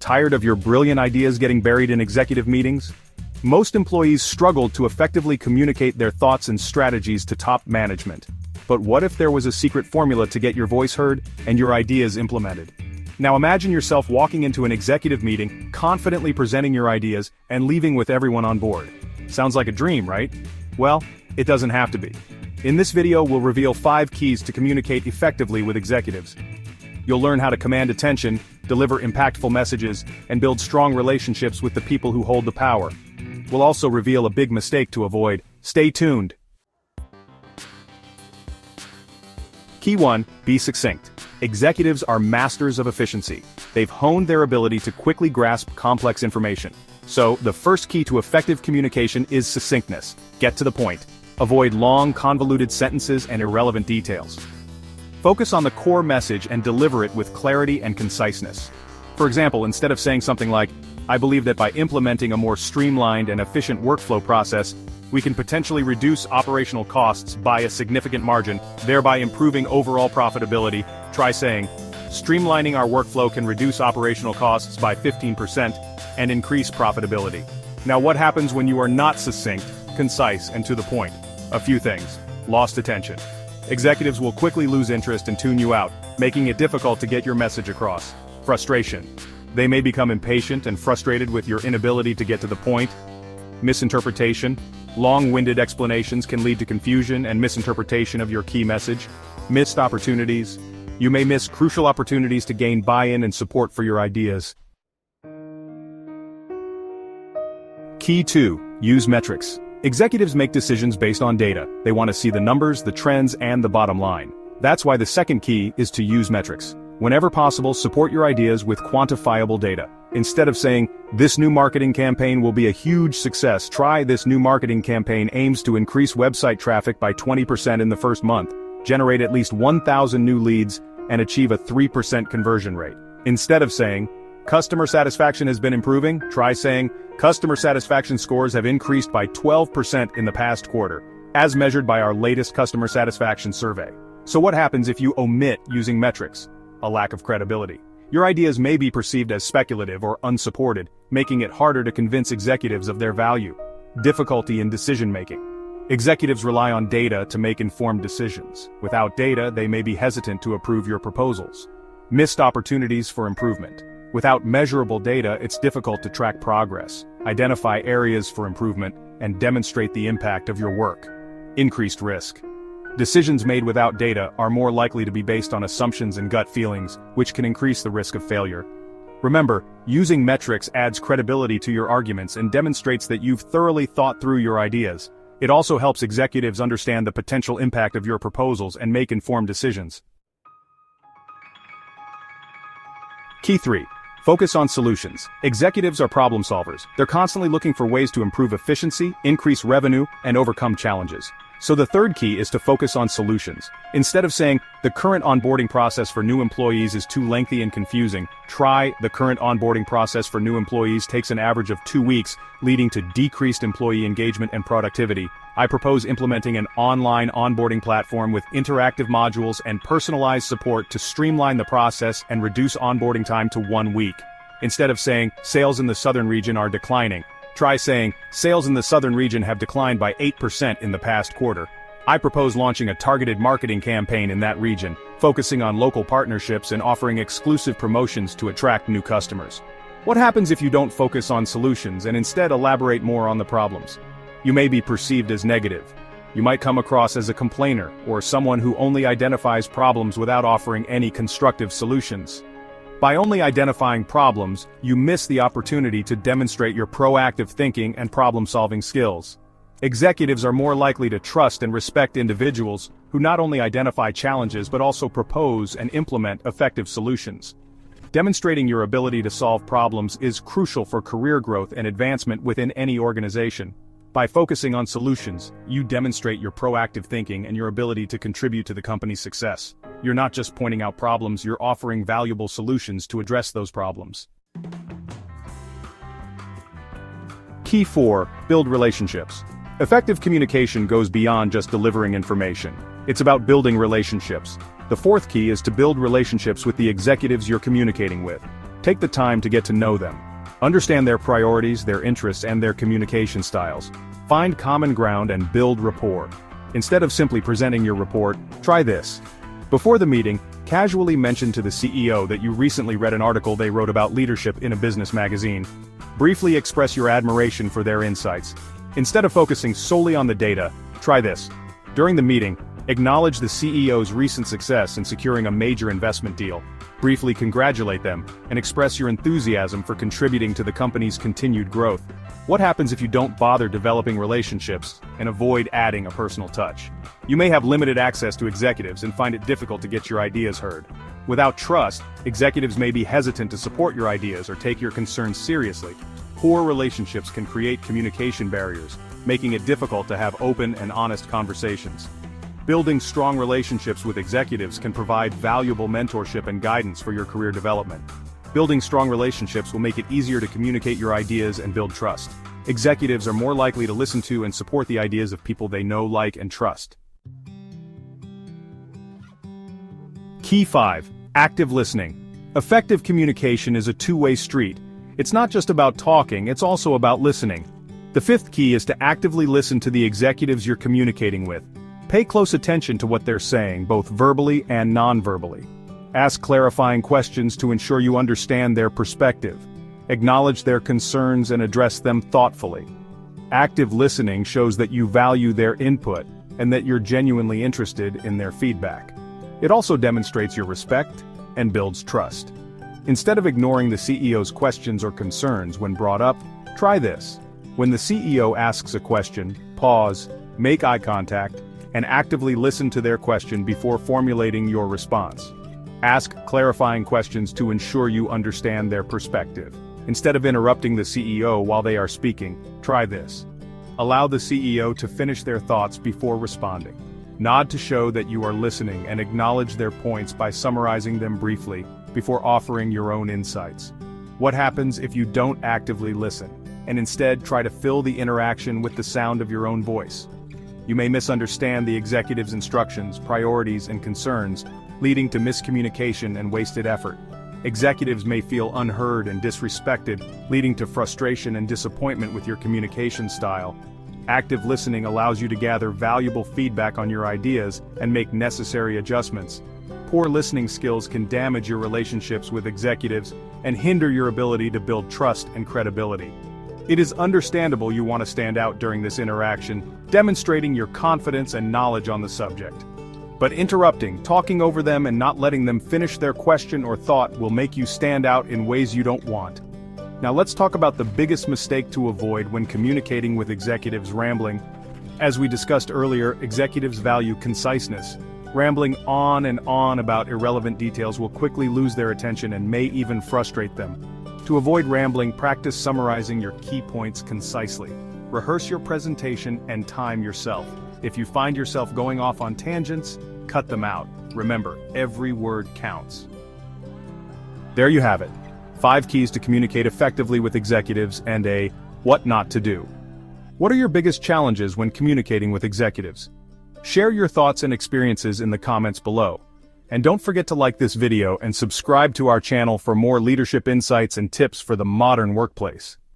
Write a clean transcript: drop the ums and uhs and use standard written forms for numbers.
Tired of your brilliant ideas getting buried in executive meetings? Most employees struggle to effectively communicate their thoughts and strategies to top management. But what if there was a secret formula to get your voice heard and your ideas implemented? Now imagine yourself walking into an executive meeting, confidently presenting your ideas, and leaving with everyone on board. Sounds like a dream, right? Well, it doesn't have to be. In this video, we'll reveal 5 keys to communicate effectively with executives. You'll learn how to command attention, deliver impactful messages, and build strong relationships with the people who hold the power. We'll also reveal a big mistake to avoid. Stay tuned. Key 1, be succinct. Executives are masters of efficiency. They've honed their ability to quickly grasp complex information. So, the first key to effective communication is succinctness. Get to the point. Avoid long, convoluted sentences and irrelevant details. Focus on the core message and deliver it with clarity and conciseness. For example, instead of saying something like, "I believe that by implementing a more streamlined and efficient workflow process, we can potentially reduce operational costs by a significant margin, thereby improving overall profitability," try saying, "Streamlining our workflow can reduce operational costs by 15% and increase profitability." Now what happens when you are not succinct, concise, and to the point? A few things. Lost attention. Executives will quickly lose interest and tune you out, making it difficult to get your message across. Frustration. They may become impatient and frustrated with your inability to get to the point. Misinterpretation. Long-winded explanations can lead to confusion and misinterpretation of your key message. Missed opportunities. You may miss crucial opportunities to gain buy-in and support for your ideas. Key 2, use metrics. Executives make decisions based on data. They want to see the numbers, the trends, and the bottom line. That's why the second key is to use metrics. Whenever possible, support your ideas with quantifiable data. Instead of saying, "This new marketing campaign will be a huge success," try, "This new marketing campaign aims to increase website traffic by 20% in the first month, generate at least 1,000 new leads, and achieve a 3% conversion rate." Instead of saying, "Customer satisfaction has been improving," try saying, "Customer satisfaction scores have increased by 12% in the past quarter, as measured by our latest customer satisfaction survey." So what happens if you omit using metrics? A lack of credibility. Your ideas may be perceived as speculative or unsupported, making it harder to convince executives of their value. Difficulty in decision-making. Executives rely on data to make informed decisions. Without data, they may be hesitant to approve your proposals. Missed opportunities for improvement. Without measurable data, it's difficult to track progress, identify areas for improvement, and demonstrate the impact of your work. Increased risk. Decisions made without data are more likely to be based on assumptions and gut feelings, which can increase the risk of failure. Remember, using metrics adds credibility to your arguments and demonstrates that you've thoroughly thought through your ideas. It also helps executives understand the potential impact of your proposals and make informed decisions. Key 3. Focus on solutions. Executives are problem solvers. They're constantly looking for ways to improve efficiency, increase revenue, and overcome challenges. So the third key is to focus on solutions. Instead of saying, "The current onboarding process for new employees is too lengthy and confusing," try, "The current onboarding process for new employees takes an average of 2 weeks, leading to decreased employee engagement and productivity. I propose implementing an online onboarding platform with interactive modules and personalized support to streamline the process and reduce onboarding time to 1 week." Instead of saying, "Sales in the southern region are declining," try saying, "Sales in the southern region have declined by 8% in the past quarter. I propose launching a targeted marketing campaign in that region, focusing on local partnerships and offering exclusive promotions to attract new customers." What happens if you don't focus on solutions and instead elaborate more on the problems? You may be perceived as negative. You might come across as a complainer or someone who only identifies problems without offering any constructive solutions. By only identifying problems, you miss the opportunity to demonstrate your proactive thinking and problem-solving skills. Executives are more likely to trust and respect individuals who not only identify challenges but also propose and implement effective solutions. Demonstrating your ability to solve problems is crucial for career growth and advancement within any organization. By focusing on solutions, you demonstrate your proactive thinking and your ability to contribute to the company's success. You're not just pointing out problems, you're offering valuable solutions to address those problems. Key 4, build relationships. Effective communication goes beyond just delivering information. It's about building relationships. The fourth key is to build relationships with the executives you're communicating with. Take the time to get to know them. Understand their priorities, their interests, and their communication styles. Find common ground and build rapport. Instead of simply presenting your report, try this. Before the meeting, casually mention to the CEO that you recently read an article they wrote about leadership in a business magazine. Briefly express your admiration for their insights. Instead of focusing solely on the data, try this. During the meeting, acknowledge the CEO's recent success in securing a major investment deal. Briefly congratulate them, and express your enthusiasm for contributing to the company's continued growth. What happens if you don't bother developing relationships and avoid adding a personal touch? You may have limited access to executives and find it difficult to get your ideas heard. Without trust, executives may be hesitant to support your ideas or take your concerns seriously. Poor relationships can create communication barriers, making it difficult to have open and honest conversations. Building strong relationships with executives can provide valuable mentorship and guidance for your career development. Building strong relationships will make it easier to communicate your ideas and build trust. Executives are more likely to listen to and support the ideas of people they know, like, and trust. Key 5. Active listening. Effective communication is a two-way street. It's not just about talking, it's also about listening. The fifth key is to actively listen to the executives you're communicating with. Pay close attention to what they're saying, both verbally and non-verbally. Ask clarifying questions to ensure you understand their perspective. Acknowledge their concerns and address them thoughtfully. Active listening shows that you value their input and that you're genuinely interested in their feedback. It also demonstrates your respect and builds trust. Instead of ignoring the CEO's questions or concerns when brought up, try this. When the CEO asks a question, pause, make eye contact, and actively listen to their question before formulating your response. Ask clarifying questions to ensure you understand their perspective. Instead of interrupting the CEO while they are speaking, try this. Allow the CEO to finish their thoughts before responding. Nod to show that you are listening and acknowledge their points by summarizing them briefly before offering your own insights. What happens if you don't actively listen, and instead try to fill the interaction with the sound of your own voice? You may misunderstand the executive's instructions, priorities, and concerns, leading to miscommunication and wasted effort. Executives may feel unheard and disrespected, leading to frustration and disappointment with your communication style. Active listening allows you to gather valuable feedback on your ideas and make necessary adjustments. Poor listening skills can damage your relationships with executives and hinder your ability to build trust and credibility. It is understandable you want to stand out during this interaction, demonstrating your confidence and knowledge on the subject. But interrupting, talking over them, and not letting them finish their question or thought will make you stand out in ways you don't want. Now let's talk about the biggest mistake to avoid when communicating with executives. Rambling. As we discussed earlier, executives value conciseness. Rambling on and on about irrelevant details will quickly lose their attention and may even frustrate them. To avoid rambling, practice summarizing your key points concisely. Rehearse your presentation and time yourself. If you find yourself going off on tangents, cut them out. Remember, every word counts. There you have it. 5 keys to communicate effectively with executives and a what not to do. What are your biggest challenges when communicating with executives? Share your thoughts and experiences in the comments below. And don't forget to like this video and subscribe to our channel for more leadership insights and tips for the modern workplace.